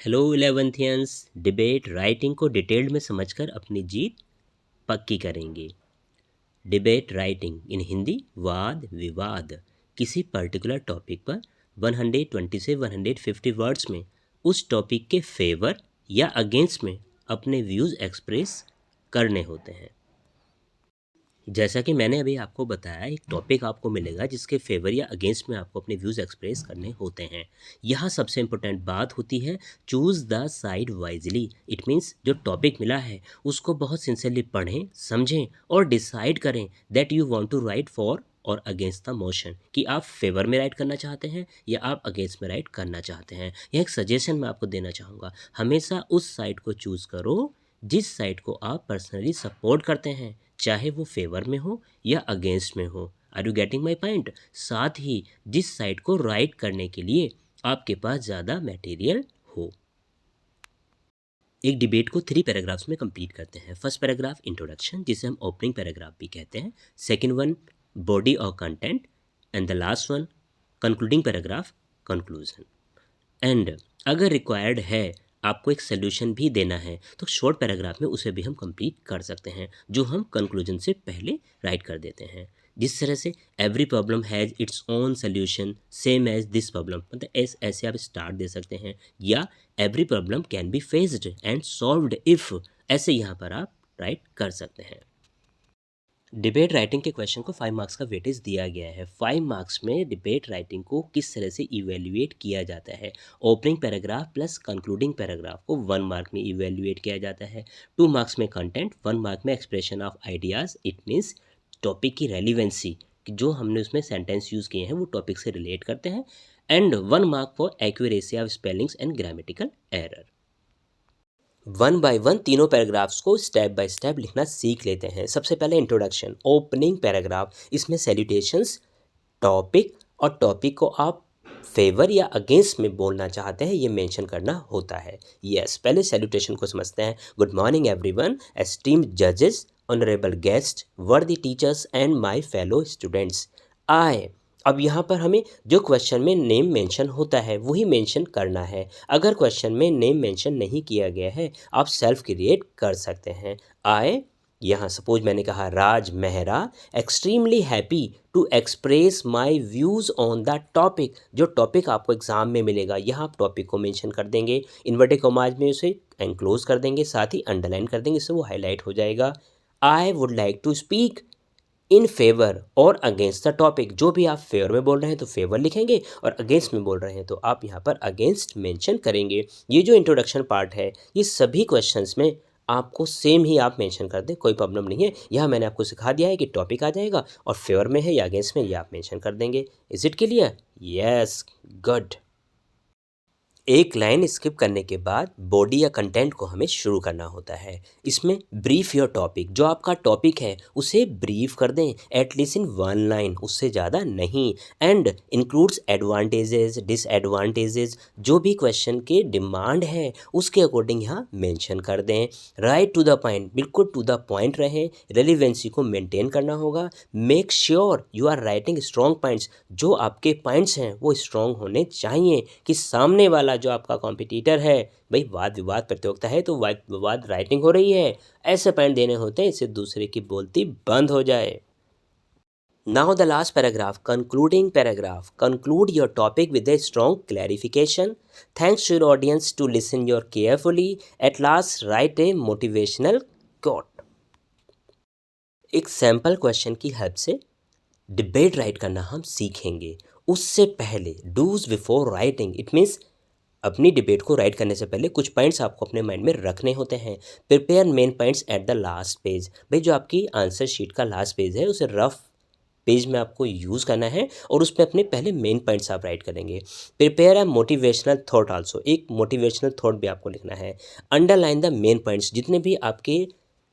Hello इलेवेंथियंस, debate writing को detailed में समझकर अपनी जीत पक्की करेंगे। डिबेट राइटिंग इन हिंदी वाद विवाद किसी पर्टिकुलर टॉपिक पर 120 से 150 वर्ड्स में उस टॉपिक के फेवर या अगेंस्ट में अपने व्यूज़ एक्सप्रेस करने होते हैं। जैसा कि मैंने अभी आपको बताया, एक टॉपिक आपको मिलेगा जिसके फेवर या अगेंस्ट में आपको अपने व्यूज़ एक्सप्रेस करने होते हैं। यहाँ सबसे इम्पोर्टेंट बात होती है choose the side wisely. It means जो टॉपिक मिला है उसको बहुत सिंसियरली पढ़ें, समझें और डिसाइड करें that you want to write for और अगेंस्ट द मोशन, कि आप फेवर में राइट करना चाहते हैं या आप अगेंस्ट में राइट करना चाहते हैं। यह एक सजेशन मैं आपको देना चाहूँगा, हमेशा उस साइड को चूज़ करो जिस साइड को आप पर्सनली सपोर्ट करते हैं, चाहे वो फेवर में हो या अगेंस्ट में हो। Are you getting my point? साथ ही जिस साइड को राइट करने के लिए आपके पास ज़्यादा मटेरियल हो। एक डिबेट को 3 पैराग्राफ्स में कंप्लीट करते हैं। फर्स्ट पैराग्राफ इंट्रोडक्शन, जिसे हम ओपनिंग पैराग्राफ भी कहते हैं। सेकेंड वन बॉडी और content, and the last one concluding paragraph, conclusion. And अगर रिक्वायर्ड है आपको एक सोल्यूशन भी देना है तो शॉर्ट पैराग्राफ में उसे भी हम कंप्लीट कर सकते हैं, जो हम कंक्लूजन से पहले राइट कर देते हैं। जिस तरह से every problem has its own solution same as this problem, मतलब ऐसे आप स्टार्ट दे सकते हैं, या every problem can be faced and solved if, ऐसे यहाँ पर आप राइट कर सकते हैं। डिबेट राइटिंग के क्वेश्चन को 5 मार्क्स का वेटेज दिया गया है। 5 मार्क्स में डिबेट राइटिंग को किस तरह से इवेल्युएट किया जाता है। Opening paragraph plus concluding paragraph को 1 मार्क में इवेल्युएट किया जाता है। 2 मार्क्स में कंटेंट, 1 मार्क में expression of ideas, it means topic की रेलिवेंसी, जो हमने उसमें सेंटेंस यूज़ किए हैं वो टॉपिक से रिलेट करते हैं। And 1 mark for accuracy of spellings and grammatical error. 1 by 1 तीनों पैराग्राफ्स को स्टेप बाय स्टेप लिखना सीख लेते हैं। सबसे पहले इंट्रोडक्शन, ओपनिंग पैराग्राफ, इसमें सैल्यूटेशंस, टॉपिक और टॉपिक को आप फेवर या अगेंस्ट में बोलना चाहते हैं ये मेंशन करना होता है। यस, पहले सैल्यूटेशन को समझते हैं। गुड मॉर्निंग एवरीवन, एस्टीम्ड जजेस, honourable guest, worthy teachers and my fellow students. I, अब यहाँ पर हमें जो क्वेश्चन में नेम मेंशन होता है वही मेंशन करना है। अगर क्वेश्चन में नेम मेंशन नहीं किया गया है आप सेल्फ क्रिएट कर सकते हैं। आई, यहाँ सपोज मैंने कहा Raj Mehra extremely happy to express my views on the topic. जो टॉपिक आपको एग्जाम में मिलेगा यहाँ आप टॉपिक को मेंशन कर देंगे, इन्वर्टेड कॉमास में उसे एनक्लोज कर देंगे, साथ ही अंडरलाइन कर देंगे, इससे वो हाईलाइट हो जाएगा। I would like to speak in favour और अगेंस्ट द टॉपिक। जो भी आप फेवर में बोल रहे हैं तो फेवर लिखेंगे और अगेंस्ट में बोल रहे हैं तो आप यहाँ पर अगेंस्ट मेंशन करेंगे। ये जो इंट्रोडक्शन पार्ट है ये सभी क्वेश्चंस में आपको सेम ही आप मेंशन कर दें, कोई प्रॉब्लम नहीं है। यहाँ मैंने आपको सिखा दिया है कि टॉपिक आ जाएगा और फेवर में है या अगेंस्ट में ये आप मेंशन कर देंगे। Is it clear? Yes, good. एक लाइन स्किप करने के बाद बॉडी या कंटेंट को हमें शुरू करना होता है। इसमें ब्रीफ योर टॉपिक, जो आपका टॉपिक है उसे ब्रीफ कर दें एटलीस्ट इन 1 लाइन, उससे ज़्यादा नहीं। एंड इंक्लूड्स एडवांटेजेस डिसएडवांटेजेस, जो भी क्वेश्चन के डिमांड है उसके अकॉर्डिंग यहाँ मेंशन कर दें। राइट टू द पॉइंट, बिल्कुल टू द पॉइंट रहें, रेलिवेंसी को मेंटेन करना होगा। Make sure you are writing strong points, जो आपके पॉइंट्स हैं वो स्ट्रॉन्ग होने चाहिए कि सामने वाला जो आपका कॉम्पिटिटर है, भाई वाद विवाद प्रतियोगिता है तो वाद विवाद राइटिंग हो रही है, ऐसे पॉइंट देने होते हैं इससे दूसरे की बोलती बंद हो जाए। Now the last paragraph, concluding paragraph, conclude your topic with a strong clarification. Thanks to your audience to listen your carefully. At last write a motivational quote. एक सैम्पल क्वेश्चन की हेल्प से डिबेट राइट करना हम सीखेंगे। उससे पहले do's before writing, it means अपनी debate को राइट करने से पहले कुछ पॉइंट्स आपको अपने माइंड में रखने होते हैं। Prepare main points at the last page, भाई जो आपकी आंसर शीट का लास्ट पेज है उसे रफ पेज में आपको यूज़ करना है और उस पर अपने पहले मेन पॉइंट्स आप राइट करेंगे। Prepare a motivational thought also, एक मोटिवेशनल थॉट भी आपको लिखना है। अंडरलाइन द मेन पॉइंट्स, जितने भी आपके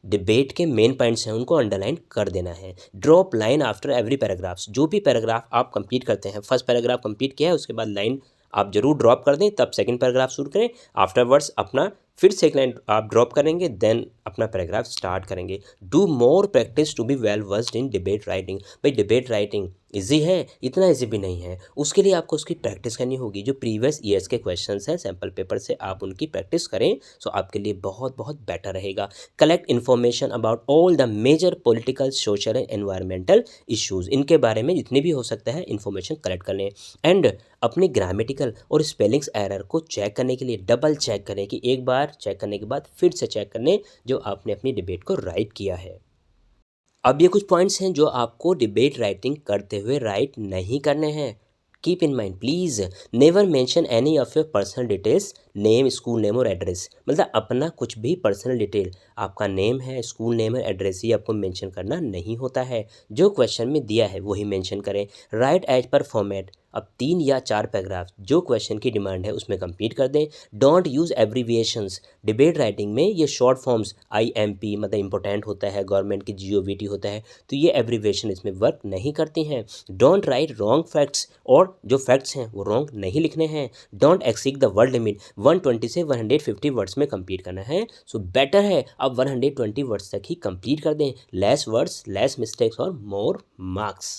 डिबेट के मेन पॉइंट्स हैं उनको अंडरलाइन कर देना है। Drop line after every paragraphs, जो भी पैराग्राफ आप कंप्लीट करते हैं, फर्स्ट पैराग्राफ कंप्लीट किया है उसके बाद लाइन आप जरूर ड्रॉप कर दें, तब सेकंड पैराग्राफ शुरू करें। आफ्टरवर्ड्स अपना फिर सेकंड लाइन आप ड्रॉप करेंगे, देन अपना पैराग्राफ स्टार्ट करेंगे। Do more practice to be well versed in debate writing, भाई डिबेट राइटिंग ईजी है, इतना ईजी भी नहीं है। उसके लिए आपको उसकी प्रैक्टिस करनी होगी। जो प्रीवियस ईयर्स के क्वेश्चंस हैं सैम्पल पेपर से, आप उनकी प्रैक्टिस करें सो आपके लिए बहुत बहुत बेटर रहेगा। Collect information about all the major political, social and environmental issues. इनके बारे में जितने भी हो सकता है इन्फॉर्मेशन कलेक्ट कर लें। एंड अपने ग्रामेटिकल और स्पेलिंग्स एरर को चेक करने के लिए डबल चेक करें, कि एक बार चेक करने के बाद फिर से चेक कर लें जो आपने अपनी डिबेट को राइट किया है। अब ये कुछ पॉइंट्स हैं जो आपको डिबेट राइटिंग करते हुए राइट नहीं करने हैं। Keep in mind please, never mention any of your personal details, name, school name और एड्रेस। मतलब अपना कुछ भी पर्सनल डिटेल, आपका नेम है, स्कूल नेम है, एड्रेस, ये आपको मेंशन करना नहीं होता है। जो क्वेश्चन में दिया है वही मेंशन करें। Write as per format. अब 3 या 4 पैराग्राफ जो क्वेश्चन की डिमांड है उसमें कंप्लीट कर दें। Don't use abbreviations. Debate writing में ये शॉर्ट फॉर्म्स IMP मतलब इंपॉर्टेंट होता है, गवर्नमेंट की GOVT होता है, तो ये एब्रीविएशन इसमें वर्क नहीं करती हैं। डोंट राइट रॉन्ग फैक्ट्स, और जो फैक्ट्स हैं वो रॉन्ग नहीं लिखने हैं। Don't exceed the word limit. 120 से 150 वर्ड्स में कंप्लीट करना है। सो बेटर है आप 120 वर्ड्स तक ही कंप्लीट कर दें। लेस वर्ड्स, लेस मिस्टेक्स और more marks.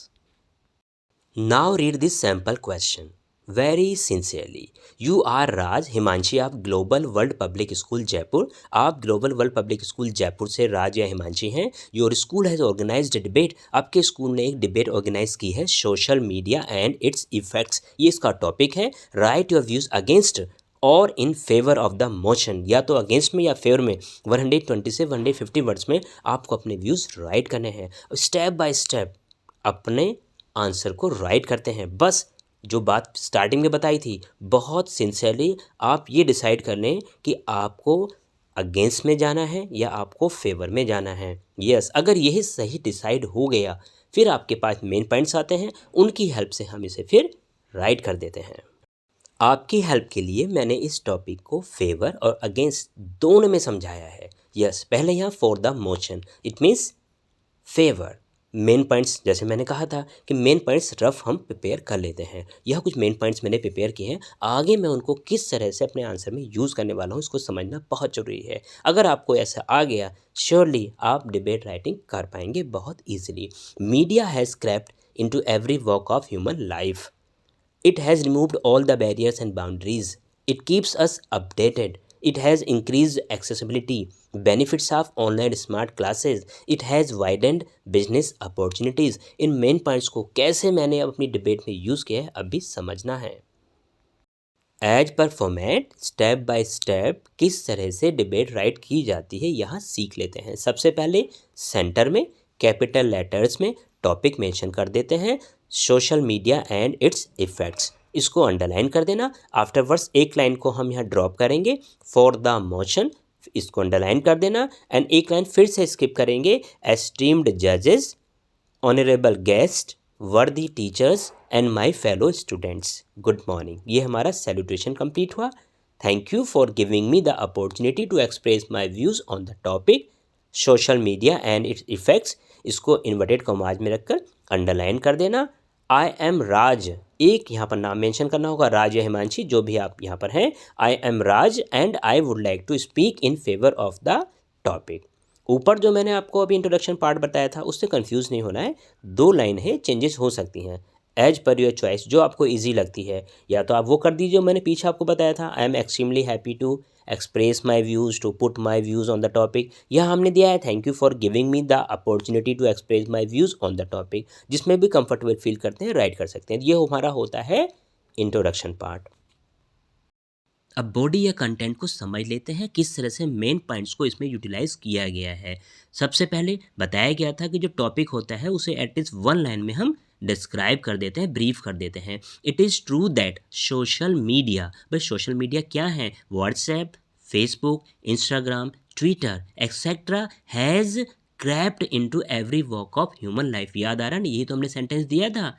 Now read this sample question very sincerely. You are Raj, Himanshi आप global world public school Jaipur. आप global world public school Jaipur से राज या हिमांशी हैं। Your school has organized debate. आपके स्कूल ने एक डिबेट ऑर्गेनाइज की है, social media and its effects, ये इसका टॉपिक है। राइट योर व्यूज़ अगेंस्ट और in favour of the motion, या तो अगेंस्ट में या फेवर में 120 से 150 वर्ड्स में आपको अपने व्यूज़ राइट करने हैं। स्टेप बाय स्टेप अपने आंसर को राइट करते हैं। बस जो बात स्टार्टिंग में बताई थी, बहुत सिंसियरली आप ये डिसाइड कर लें कि आपको अगेंस्ट में जाना है या आपको फेवर में जाना है। यस, अगर यही सही डिसाइड हो गया फिर आपके पास मेन पॉइंट्स आते हैं, उनकी हेल्प से हम इसे फिर राइट कर देते हैं। आपकी हेल्प के लिए मैंने इस टॉपिक को फेवर और अगेंस्ट दोनों में समझाया है। यस, पहले यहाँ for the motion, it means favour. Main points जैसे मैंने कहा था कि मेन पॉइंट्स रफ हम प्रिपेयर कर लेते हैं। यह कुछ मेन पॉइंट्स मैंने प्रिपेयर किए हैं, आगे मैं उनको किस तरह से अपने आंसर में यूज़ करने वाला हूँ इसको समझना बहुत ज़रूरी है। अगर आपको ऐसा आ गया श्योरली आप डिबेट राइटिंग कर पाएंगे बहुत easily. Media has crept into every walk of human life. It has removed all the barriers and boundaries. It keeps us updated. It has increased accessibility. Benefits of online smart classes. It has widened business opportunities. In main points को कैसे मैंने अपनी debate में use किया है अभी समझना है। As per format step by step किस तरह से डिबेट राइट की जाती है यहाँ सीख लेते हैं। सबसे पहले सेंटर में कैपिटल लेटर्स में टॉपिक मेंशन कर देते हैं, social media and its effects, इसको अंडरलाइन कर देना। आफ्टरवर्ड्स एक लाइन को हम यहाँ ड्रॉप करेंगे, फॉर द मोशन, इसको अंडरलाइन कर देना। एंड एक लाइन फिर से स्किप करेंगे, एस्टीम्ड जजेस, honourable guest, worthy teachers and my fellow students, good morning. ये हमारा सैल्यूटेशन कंप्लीट हुआ। Thank you for giving me the opportunity to express my views on the topic social media and its effects, इसको inverted commas में रखकर underline कर देना। आई am राज, एक यहाँ पर नाम मेंशन करना होगा, राज या हिमांशी जो भी आप यहाँ पर हैं। I am Raj and I would like to speak in favour of the topic. ऊपर जो मैंने आपको अभी इंट्रोडक्शन पार्ट बताया था उससे कंफ्यूज नहीं होना है, 2 लाइन है, चेंजेस हो सकती हैं एज पर योर चॉइस, जो आपको इजी लगती है या तो आप वो कर दीजिए। मैंने पीछे आपको बताया था, I am extremely happy to express my views, to put my views on the topic. यह हमने दिया है, thank you for giving me the opportunity to express my views on the topic, जिसमें भी कंफर्टेबल फील करते हैं right कर सकते हैं। ये हमारा होता है इंट्रोडक्शन पार्ट। अब बॉडी या कंटेंट को समझ लेते हैं किस तरह से मेन पॉइंट्स को इसमें यूटिलाइज किया गया है। सबसे पहले बताया गया था कि जो टॉपिक होता है उसे एटलीस्ट 1 लाइन में हम डिस्क्राइब कर देते हैं, ब्रीफ कर देते हैं। It is true that social media, भाई सोशल मीडिया क्या है, WhatsApp, Facebook, Instagram, Twitter etcetera has crept into every walk of human life. याद आ रहा ना, यही तो हमने सेंटेंस दिया था,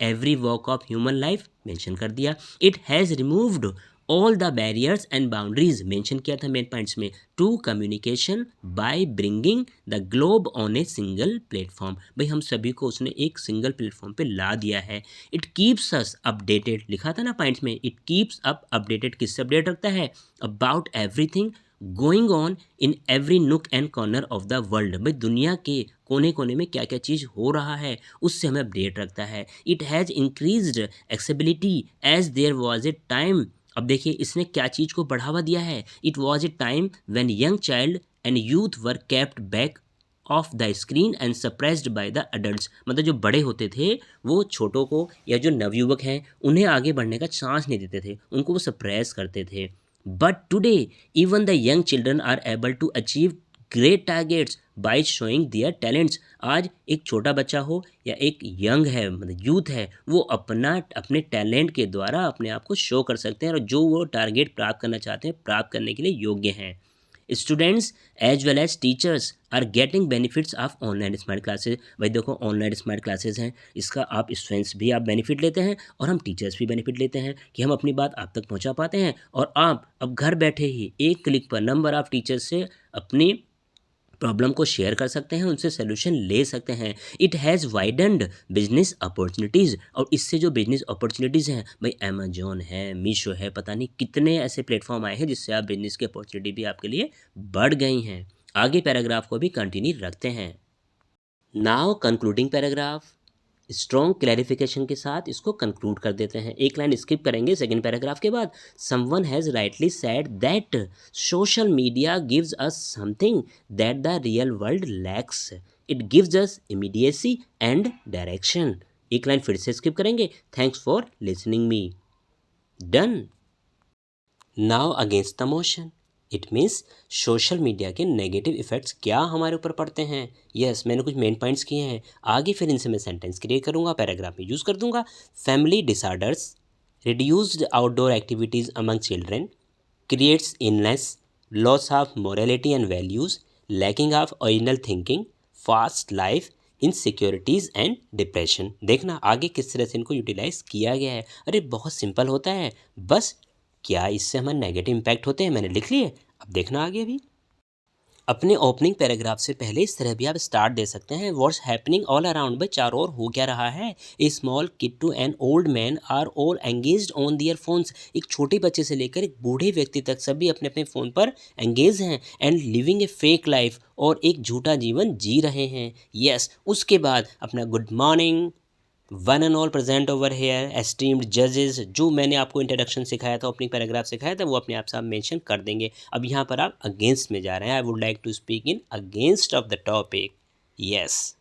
every walk of human life mention कर दिया। It has removed all the barriers and boundaries mention किया था मेन पॉइंट्स में, to communication by bringing the globe on a single platform. भाई हम सभी को उसने एक सिंगल प्लेटफॉर्म पे ला दिया है। इट कीप्स अस अपडेटेड, लिखा था ना पॉइंट्स में, इट कीप्स अप अपडेटेड, किससे अपडेट रखता है, about everything, going on in every नुक and corner of the world. भाई दुनिया के कोने कोने में क्या क्या चीज़ हो रहा है उससे हमें अपडेट रखता है। It has increased accessibility as there was a time. अब देखिए इसने क्या चीज़ को बढ़ावा दिया है। It was a time when young child and youth were kept back of the screen and suppressed by the adults. मतलब जो बड़े होते थे वो छोटों को या जो नवयुवक हैं उन्हें आगे बढ़ने का चांस नहीं देते थे, उनको वो सप्रेस करते थे। But today even the young children are able to achieve great targets by showing their talents. आज एक छोटा बच्चा हो या एक यंग है मतलब यूथ है, वो अपने टैलेंट के द्वारा अपने आप को शो कर सकते हैं और जो वो टारगेट प्राप्त करना चाहते हैं प्राप्त करने के लिए योग्य हैं। Students as well as teachers are getting benefits of online smart classes. भाई देखो ऑनलाइन स्मार्ट क्लासेज हैं, इसका आप स्टूडेंट्स भी आप बेनिफिट लेते हैं और हम टीचर्स भी बेनिफिट लेते हैं कि हम अपनी बात आप तक पहुंचा पाते हैं। और आप अब घर बैठे ही एक क्लिक पर नंबर ऑफ टीचर्स से अपनी प्रॉब्लम को शेयर कर सकते हैं, उनसे सोल्यूशन ले सकते हैं। It has widened business opportunities. और इससे जो बिजनेस अपॉर्चुनिटीज़ हैं भाई अमेजोन है, मीशो है, पता नहीं कितने ऐसे प्लेटफॉर्म आए हैं जिससे आप बिजनेस की अपॉर्चुनिटी भी आपके लिए बढ़ गई हैं। आगे पैराग्राफ को भी कंटिन्यू रखते हैं। Now concluding paragraph, strong clarification के साथ इसको कंक्लूड कर देते हैं। एक लाइन स्किप करेंगे सेकंड पैराग्राफ के बाद। Someone has rightly said that social media gives us something that the real world lakhs. It gives us immediacy and direction. एक लाइन फिर से स्किप करेंगे। Thanks for listening me. Done. Now against the motion, it means social media के negative effects क्या हमारे ऊपर पड़ते हैं। यस मैंने कुछ मेन पॉइंट्स किए हैं, आगे फिर इनसे मैं सेंटेंस क्रिएट करूँगा, पैराग्राफ में यूज़ कर दूंगा। Family disorders, reduced outdoor activities among children, creates illness, loss of morality and values, lacking of original thinking, fast life, insecurities and depression. देखना आगे किस तरह से इनको यूटिलाइज किया गया है। अरे बहुत सिंपल होता है, बस क्या इससे हमारे नेगेटिव इम्पैक्ट होते हैं मैंने लिख लिए। अब देखना आगे भी। अपने ओपनिंग पैराग्राफ से पहले इस तरह भी आप स्टार्ट दे सकते हैं। व्हाट्स हैपनिंग ऑल अराउंड, भाई चारों ओर हो क्या रहा है। A small kid to an old man are all engaged on their phones. एक छोटे बच्चे से लेकर एक बूढ़े व्यक्ति तक सभी अपने अपने फ़ोन पर एंगेज हैं। And living A fake life, और एक झूठा जीवन जी रहे हैं। यस उसके बाद अपना good morning one and all present over here esteemed जजेस। जो मैंने आपको इंट्रोडक्शन सिखाया था, अपनी पैराग्राफ सिखाया था, वो अपने आप से आप मेंशन कर देंगे। अब यहाँ पर आप अगेंस्ट में जा रहे हैं। I would like to speak in against of the topic. Yes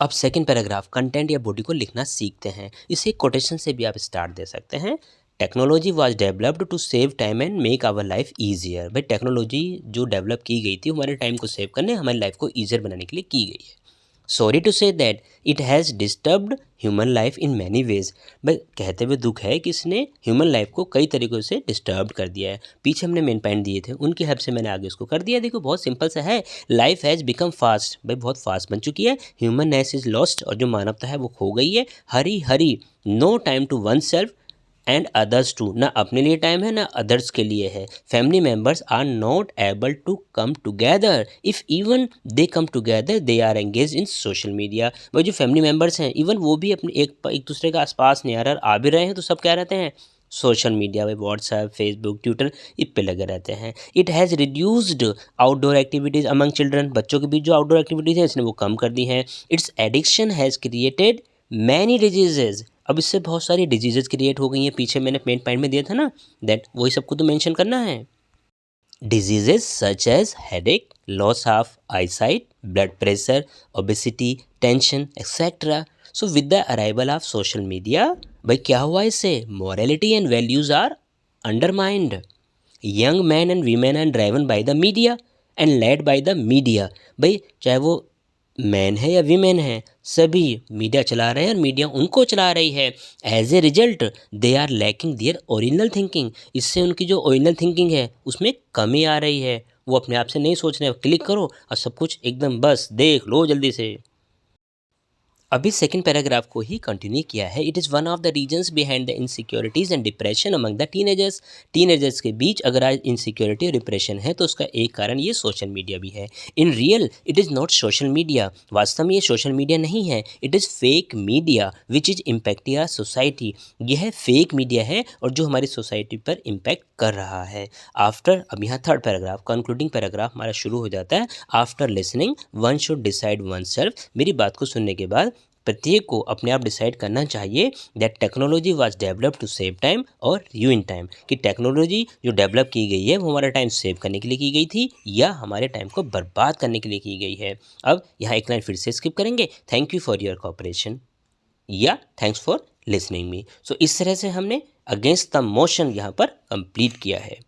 अब सेकंड पैराग्राफ कंटेंट या बॉडी को लिखना सीखते हैं। इसे कोटेशन से भी आप स्टार्ट दे सकते हैं। Technology was developed to save time and make our life easier. भाई टेक्नोलॉजी जो डेवलप की गई थी हमारे टाइम को सेव करने, हमारी लाइफ को ईजियर बनाने के लिए की गई है। Sorry to say that it has disturbed human life in many ways. भाई कहते हुए दुख है कि इसने ह्यूमन लाइफ को कई तरीक़ों से डिस्टर्ब कर दिया है। पीछे हमने मेन पॉइंट दिए थे, उनकी हेल्प से मैंने आगे उसको कर दिया। देखो बहुत सिंपल सा है। लाइफ हैज़ बिकम फास्ट, भाई बहुत फास्ट बन चुकी है। ह्यूमननेस इज़ लॉस्ट, और जो मानवता है वो खो गई है। Hurry hurry, no time to oneself and others too, ना अपने लिए टाइम है ना अदर्स के लिए है। Family members are not able to come together, if even they come together they are engage in social media. वो जो फैमिली मेम्बर्स हैं इवन वो भी अपने एक दूसरे के आसपास नहीं आ भी रहे हैं तो सब क्या रहते हैं सोशल मीडिया पे, व्हाट्सएप, फेसबुक, ट्विटर इस पे लगे रहते हैं। It has reduced outdoor activities among children, बच्चों के बीच जो आउटडोर एक्टिविटीज़ हैं इसने वो कम कर दी हैं। It's addiction has created many diseases, अब इससे बहुत सारी डिजीजेज क्रिएट हो गई हैं। पीछे मैंने मेन पॉइंट में दिया था ना दैट, वही सबको तो मेंशन करना है। Diseases such as headache, loss of eyesight, blood pressure, obesity, tension etcetera. So with the arrival of social media, भाई क्या हुआ इससे, morality and values are undermined. Young man and women are driven by the media and led by the media. भाई चाहे वो man है या women है, सभी मीडिया चला रहे हैं और मीडिया उनको चला रही है। As a result they are lacking their original thinking, इससे उनकी जो ओरिजिनल थिंकिंग है उसमें कमी आ रही है। वो अपने आप से नहीं सोच रहे, क्लिक करो और सब कुछ एकदम बस देख लो जल्दी से। अभी सेकंड पैराग्राफ को ही कंटिन्यू किया है। It is one of the reasons behind the insecurities and depression among the teenagers. Teenagers के बीच अगर आज इनसिक्योरिटी और डिप्रेशन है तो उसका एक कारण ये सोशल मीडिया भी है। In real it is not social media, वास्तव में ये सोशल मीडिया नहीं है। It is fake media which is impacting our society. यह फेक मीडिया है और जो हमारी सोसाइटी पर इम्पैक्ट कर रहा है। आफ्टर, अब यहाँ थर्ड पैराग्राफ, कंक्लूडिंग पैराग्राफ हमारा शुरू हो जाता है। After listening one should decide one self. मेरी बात को सुनने के बाद प्रत्येक को अपने आप डिसाइड करना चाहिए that technology was develop to save time और यूइन टाइम, कि टेक्नोलॉजी जो डेवलप की गई है वो हमारा टाइम सेव करने के लिए की गई थी या हमारे टाइम को बर्बाद करने के लिए की गई है। अब यहाँ एक लाइन फिर से स्किप करेंगे, thank you for your cooperation या थैंक्स फॉर लिसनिंग मी। सो इस तरह से हमने अगेंस्ट द मोशन यहाँ पर कंप्लीट किया है।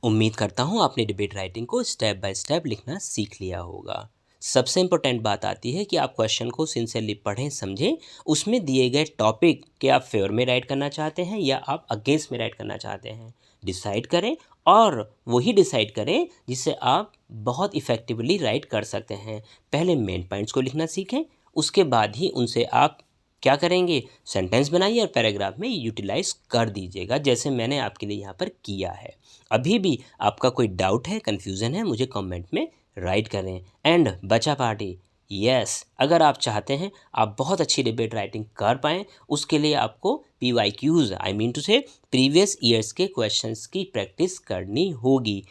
उम्मीद करता हूँ आपने डिबेट राइटिंग को स्टेप बाय स्टेप लिखना सीख लिया होगा। सबसे इम्पोर्टेंट बात आती है कि आप क्वेश्चन को सिंसियरली पढ़ें, समझें, उसमें दिए गए टॉपिक के आप फेवर में राइट करना चाहते हैं या आप अगेंस्ट में राइट करना चाहते हैं, डिसाइड करें और वही डिसाइड करें जिससे आप बहुत इफ़ेक्टिवली राइट कर सकते हैं। पहले मेन पॉइंट्स को लिखना सीखें, उसके बाद ही उनसे आप क्या करेंगे, सेंटेंस बनाइए और पैराग्राफ में यूटिलाइज कर दीजिएगा जैसे मैंने आपके लिए यहाँ पर किया है। अभी भी आपका कोई डाउट है, कन्फ्यूज़न है, मुझे कमेंट में राइट करें। एंड बचा पार्टी, यस, अगर आप चाहते हैं आप बहुत अच्छी डिबेट राइटिंग कर पाएँ, उसके लिए आपको PYQs, आई मीन टू से प्रीवियस ईयर्स के क्वेश्चंस की प्रैक्टिस करनी होगी।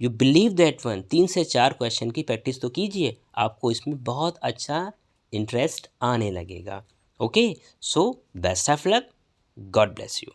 यू बिलीव दैट वन, 3 से 4 क्वेश्चन की प्रैक्टिस तो कीजिए, आपको इसमें बहुत अच्छा इंटरेस्ट आने लगेगा। Okay, so best of luck, God bless you.